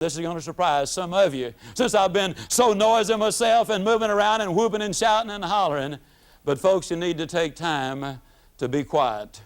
This is going to surprise some of you, since I've been so noisy myself and moving around and whooping and shouting and hollering. But folks, you need to take time to be quiet.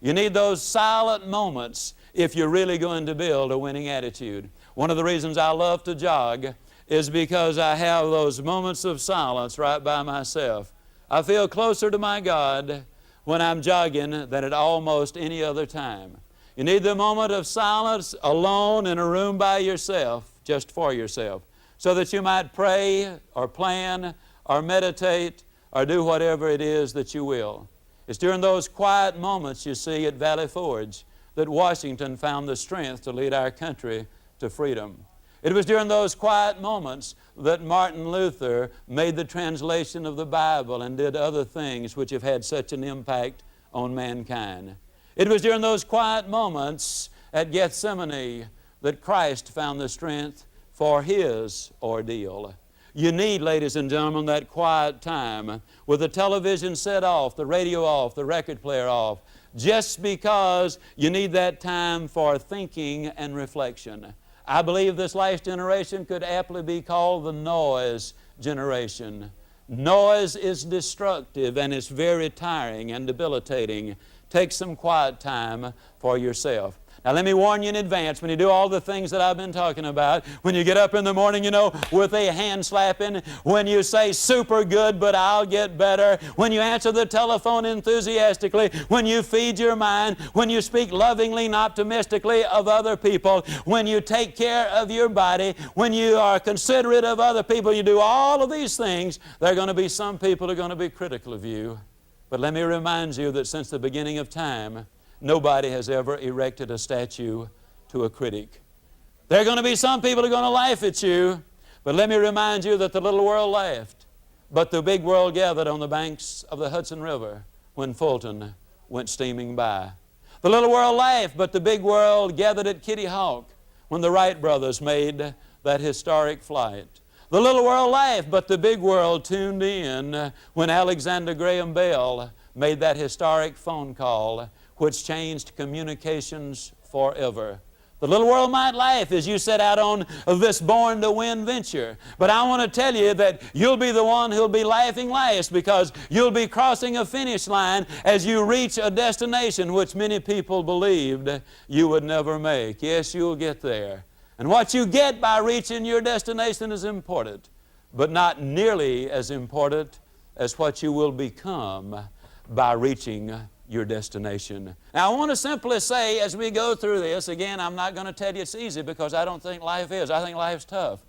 You need those silent moments if you're really going to build a winning attitude. One of the reasons I love to jog is because I have those moments of silence right by myself. I feel closer to my God when I'm jogging than at almost any other time. You need the moment of silence alone in a room by yourself, just for yourself, so that you might pray or plan or meditate or do whatever it is that you will. It's during those quiet moments, you see, at Valley Forge that Washington found the strength to lead our country to freedom. It was during those quiet moments that Martin Luther made the translation of the Bible and did other things which have had such an impact on mankind. It was during those quiet moments at Gethsemane that Christ found the strength for His ordeal. You need, ladies and gentlemen, that quiet time with the television set off, the radio off, the record player off, just because you need that time for thinking and reflection. I believe this last generation could aptly be called the noise generation. Noise is destructive and it's very tiring and debilitating. Take some quiet time for yourself. Now let me warn you in advance, when you do all the things that I've been talking about, when you get up in the morning, you know, with a hand slapping, when you say super good but I'll get better, when you answer the telephone enthusiastically, when you feed your mind, when you speak lovingly and optimistically of other people, when you take care of your body, when you are considerate of other people, you do all of these things, there are going to be some people who are going to be critical of you. But let me remind you that since the beginning of time, nobody has ever erected a statue to a critic. There are going to be some people who are going to laugh at you, but let me remind you that the little world laughed, but the big world gathered on the banks of the Hudson River when Fulton went steaming by. The little world laughed, but the big world gathered at Kitty Hawk when the Wright brothers made that historic flight. The little world laughed, but the big world tuned in when Alexander Graham Bell made that historic phone call which changed communications forever. The little world might laugh as you set out on this Born to Win venture, but I want to tell you that you'll be the one who'll be laughing last, because you'll be crossing a finish line as you reach a destination which many people believed you would never make. Yes, you'll get there. And what you get by reaching your destination is important, but not nearly as important as what you will become by reaching your destination. Now, I want to simply say as we go through this, again, I'm not going to tell you it's easy, because I don't think life is. I think life's tough.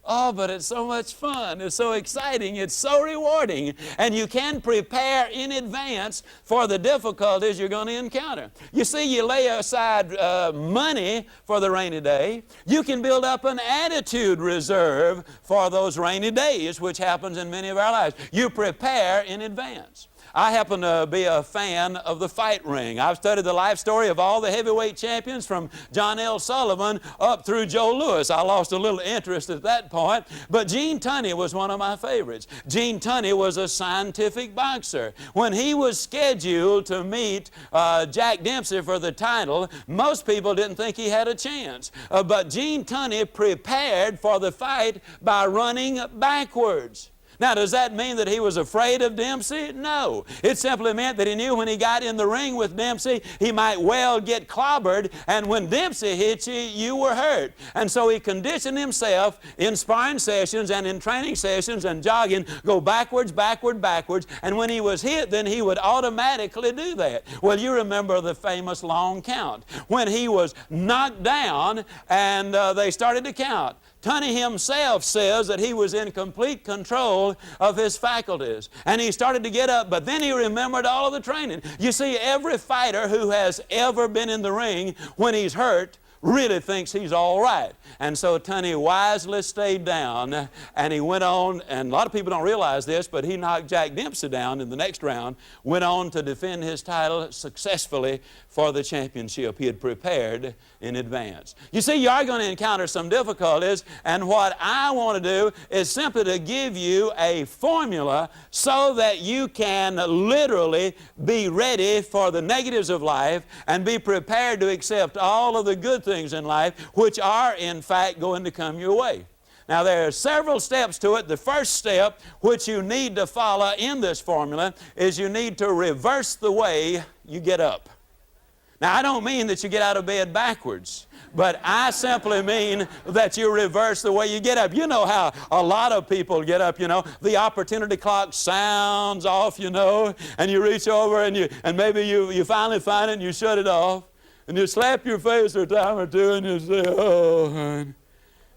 Oh, but it's so much fun. It's so exciting. It's so rewarding. And you can prepare in advance for the difficulties you're going to encounter. You see, you lay aside money for the rainy day. You can build up an attitude reserve for those rainy days, which happens in many of our lives. You prepare in advance. I happen to be a fan of the fight ring. I've studied the life story of all the heavyweight champions from John L. Sullivan up through Joe Louis. I lost a little interest at that point, but Gene Tunney was one of my favorites. Gene Tunney was a scientific boxer. When he was scheduled to meet Jack Dempsey for the title, most people didn't think he had a chance. But Gene Tunney prepared for the fight by running backwards. Now, does that mean that he was afraid of Dempsey? No. It simply meant that he knew when he got in the ring with Dempsey, he might well get clobbered, and when Dempsey hit you, you were hurt. And so he conditioned himself in sparring sessions and in training sessions and jogging, go backwards, backward, backwards, and when he was hit, then he would automatically do that. Well, you remember the famous long count. When he was knocked down and they started to count, Tunney himself says that he was in complete control of his faculties. And he started to get up, but then he remembered all of the training. You see, every fighter who has ever been in the ring, when he's hurt, really thinks he's all right. And so Tunney wisely stayed down, and he went on, and a lot of people don't realize this, but he knocked Jack Dempsey down in the next round, went on to defend his title successfully for the championship. He had prepared in advance. You see, you are going to encounter some difficulties, and what I want to do is simply to give you a formula so that you can literally be ready for the negatives of life and be prepared to accept all of the good things things in life which are, in fact, going to come your way. Now, there are several steps to it. The first step which you need to follow in this formula is you need to reverse the way you get up. Now, I don't mean that you get out of bed backwards, but I simply mean that you reverse the way you get up. You know how a lot of people get up, you know. The opportunity clock sounds off, you know, and you reach over and maybe you finally find it and you shut it off, and you slap your face for a time or two and you say, "Oh, honey,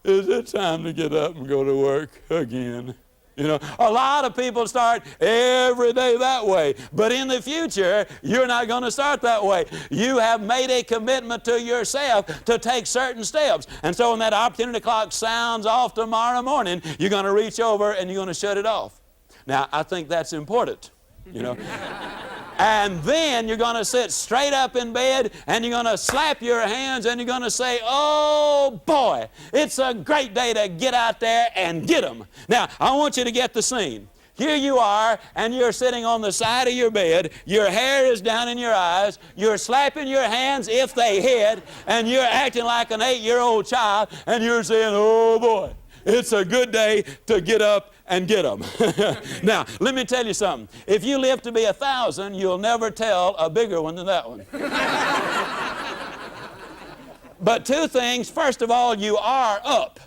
is it time to get up and go to work again?" You know, a lot of people start every day that way. But in the future, you're not going to start that way. You have made a commitment to yourself to take certain steps. And so when that opportunity clock sounds off tomorrow morning, you're going to reach over and you're going to shut it off. Now, I think that's important, you know. And then you're going to sit straight up in bed and you're going to slap your hands and you're going to say, "Oh boy, it's a great day to get out there and get them." Now, I want you to get the scene. Here you are, and you're sitting on the side of your bed. Your hair is down in your eyes. You're slapping your hands if they hit, and you're acting like an 8-year-old child, and you're saying, "Oh boy, it's a good day to get up and get them." Now, let me tell you something. If you live to be 1,000, you'll never tell a bigger one than that one. But two things. First of all, you are up.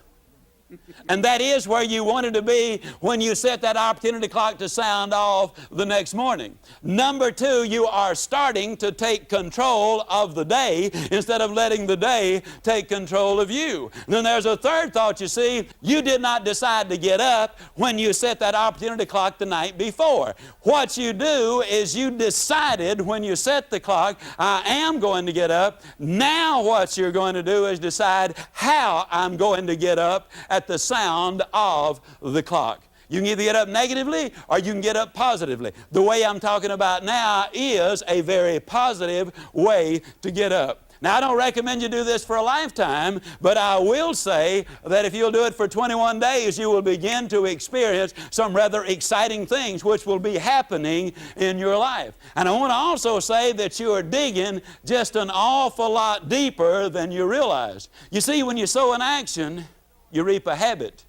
And that is where you wanted to be when you set that opportunity clock to sound off the next morning. Number two, you are starting to take control of the day instead of letting the day take control of you. And then there's a third thought, you see. You did not decide to get up when you set that opportunity clock the night before. What you do is you decided when you set the clock, "I am going to get up." Now what you're going to do is decide how I'm going to get up at the sound of the clock. You can either get up negatively or you can get up positively. The way I'm talking about now is a very positive way to get up. Now, I don't recommend you do this for a lifetime, but I will say that if you'll do it for 21 days, you will begin to experience some rather exciting things which will be happening in your life. And I want to also say that you are digging just an awful lot deeper than you realize. You see, when you sow an action, you reap a habit.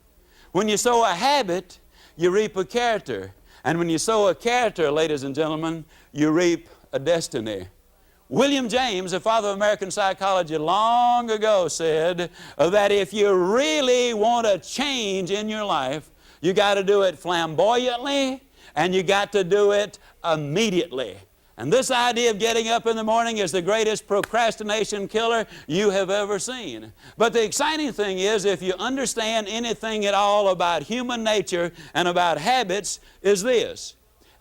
When you sow a habit, you reap a character. And when you sow a character, ladies and gentlemen, you reap a destiny. William James, the father of American psychology, long ago said that if you really want a change in your life, you got to do it flamboyantly and you got to do it immediately. And this idea of getting up in the morning is the greatest procrastination killer you have ever seen. But the exciting thing is, if you understand anything at all about human nature and about habits, is this: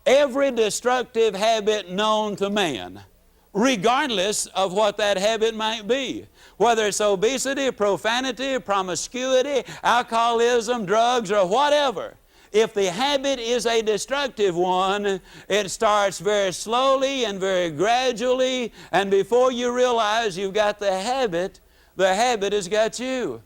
every destructive habit known to man, regardless of what that habit might be, whether it's obesity, profanity, promiscuity, alcoholism, drugs, or whatever, if the habit is a destructive one, it starts very slowly and very gradually, and before you realize you've got the habit has got you.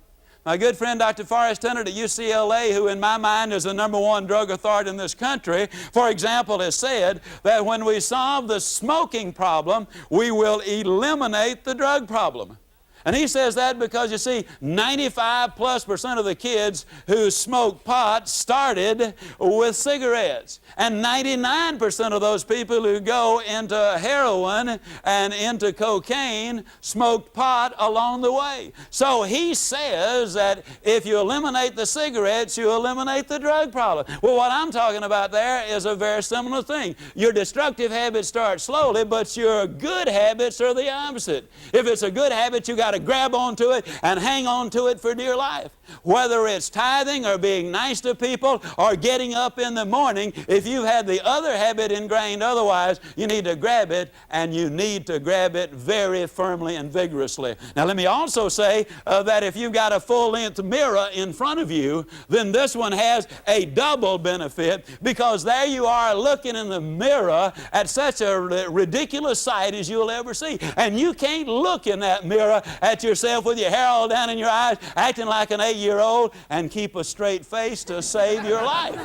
My good friend Dr. Forrest Tennant at UCLA, who in my mind is the #1 drug authority in this country, for example, has said that when we solve the smoking problem, we will eliminate the drug problem. And he says that because, you see, 95+% of the kids who smoke pot started with cigarettes. And 99% of those people who go into heroin and into cocaine smoked pot along the way. So he says that if you eliminate the cigarettes, you eliminate the drug problem. Well, what I'm talking about there is a very similar thing. Your destructive habits start slowly, but your good habits are the opposite. If it's a good habit, you got to grab onto it and hang on to it for dear life. Whether it's tithing or being nice to people or getting up in the morning, if you've had the other habit ingrained otherwise, you need to grab it, and you need to grab it very firmly and vigorously. Now, let me also say that if you've got a full-length mirror in front of you, then this one has a double benefit, because there you are looking in the mirror at such a ridiculous sight as you'll ever see. And you can't look in that mirror at yourself with your hair all down in your eyes, acting like an 8-year-old, and keep a straight face to save your life.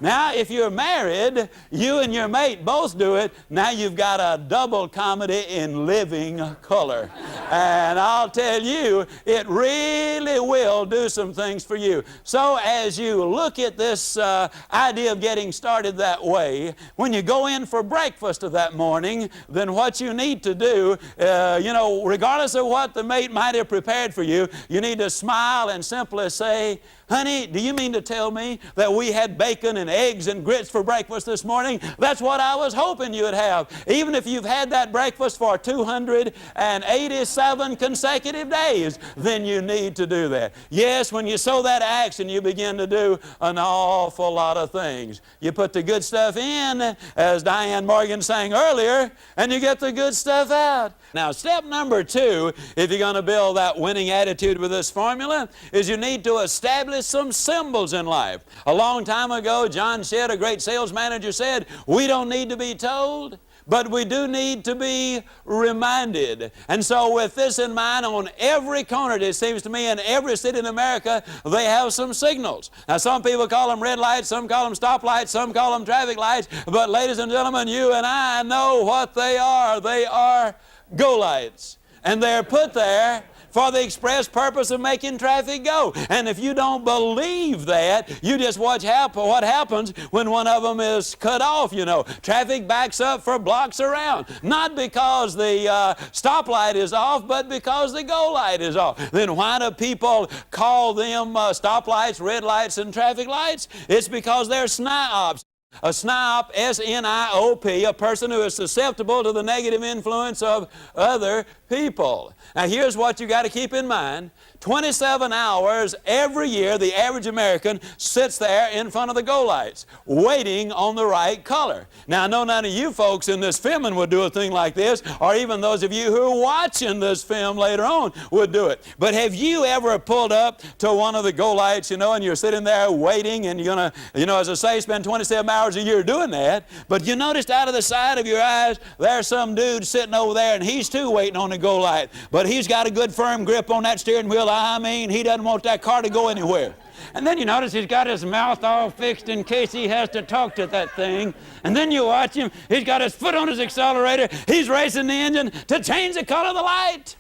Now, if you're married, you and your mate both do it. Now you've got a double comedy in living color. And I'll tell you, it really will do some things for you. So as you look at this idea of getting started that way, when you go in for breakfast of that morning, then what you need to do, regardless of what the mate might have prepared for you, you need to smile and simply say, honey, do you mean to tell me that we had bacon and eggs and grits for breakfast this morning? That's what I was hoping you would have. Even if you've had that breakfast for 287 consecutive days, then you need to do that. Yes, when you sow that action, you begin to do an awful lot of things. You put the good stuff in, as Diane Morgan sang earlier, and you get the good stuff out. Now, step number 2, if you're going to build that winning attitude with this formula, is you need to establish some symbols in life. A long time ago, John Shedd, a great sales manager, said, we don't need to be told, but we do need to be reminded. And so with this in mind, on every corner, it seems to me, in every city in America, they have some signals. Now, some people call them red lights, some call them stoplights, some call them traffic lights, but ladies and gentlemen, you and I know what they are. They are go lights. And they're put there for the express purpose of making traffic go. And if you don't believe that, you just watch what happens when one of them is cut off, you know. Traffic backs up for blocks around. Not because the stoplight is off, but because the go light is off. Then why do people call them stoplights, red lights, and traffic lights? It's because they're SNIOPs. A SNIOP, S-N-I-O-P, a person who is susceptible to the negative influence of other people. Now here's what you got to keep in mind. 27 hours every year, the average American sits there in front of the go lights, waiting on the right color. Now I know none of you folks in this filming would do a thing like this, or even those of you who are watching this film later on would do it. But have you ever pulled up to one of the go lights, and you're sitting there waiting, and you're going to, as I say, spend 27 hours a year doing that, but you noticed out of the side of your eyes, there's some dude sitting over there, and he's too waiting on the go light, but he's got a good firm grip on that steering wheel. I mean, he doesn't want that car to go anywhere. And then you notice he's got his mouth all fixed in case he has to talk to that thing. And then you watch him, he's got his foot on his accelerator, he's racing the engine to change the color of the light.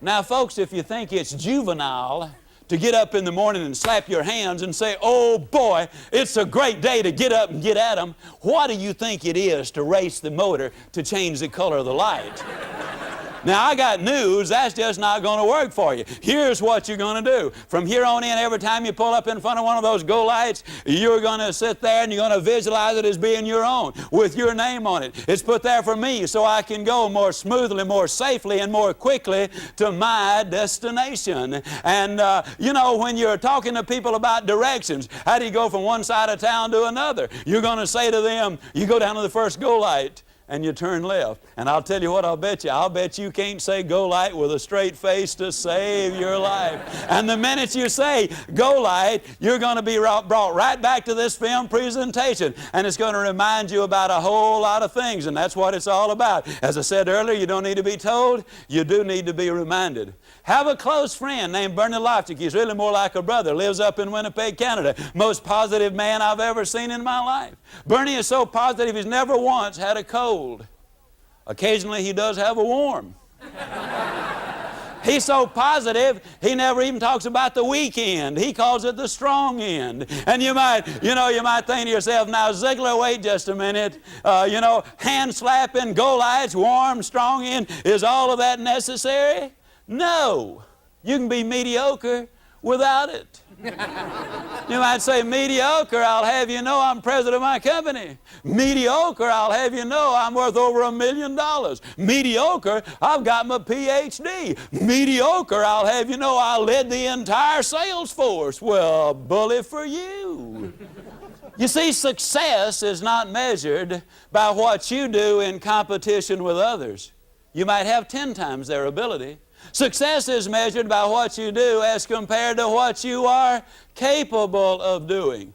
Now, folks, if you think it's juvenile to get up in the morning and slap your hands and say, oh boy, it's a great day to get up and get at them, what do you think it is to race the motor to change the color of the light? Now, I got news, that's just not going to work for you. Here's what you're going to do. From here on in, every time you pull up in front of one of those go lights, you're going to sit there and you're going to visualize it as being your own, with your name on it. It's put there for me so I can go more smoothly, more safely, and more quickly to my destination. And, when you're talking to people about directions, how do you go from one side of town to another? You're going to say to them, you go down to the first go light, and you turn left. And I'll tell you what, I'll bet you can't say go light with a straight face to save your life. And the minute you say go light, you're going to be brought right back to this film presentation. And it's going to remind you about a whole lot of things. And that's what it's all about. As I said earlier, you don't need to be told. You do need to be reminded. Have a close friend named Bernie Loftic. He's really more like a brother. Lives up in Winnipeg, Canada. Most positive man I've ever seen in my life. Bernie is so positive he's never once had a cold. Occasionally he does have a warm. He's so positive, he never even talks about the weekend. He calls it the strong end. And you might think to yourself, now Ziglar, wait just a minute. Hand slapping, go lights, warm, strong end, is all of that necessary? No. You can be mediocre without it. You might say, mediocre, I'll have you know I'm president of my company. Mediocre, I'll have you know I'm worth over $1 million. Mediocre, I've got my PhD. Mediocre, I'll have you know I led the entire sales force. Well, bully for you. You see, success is not measured by what you do in competition with others. You might have 10 times their ability. Success is measured by what you do as compared to what you are capable of doing.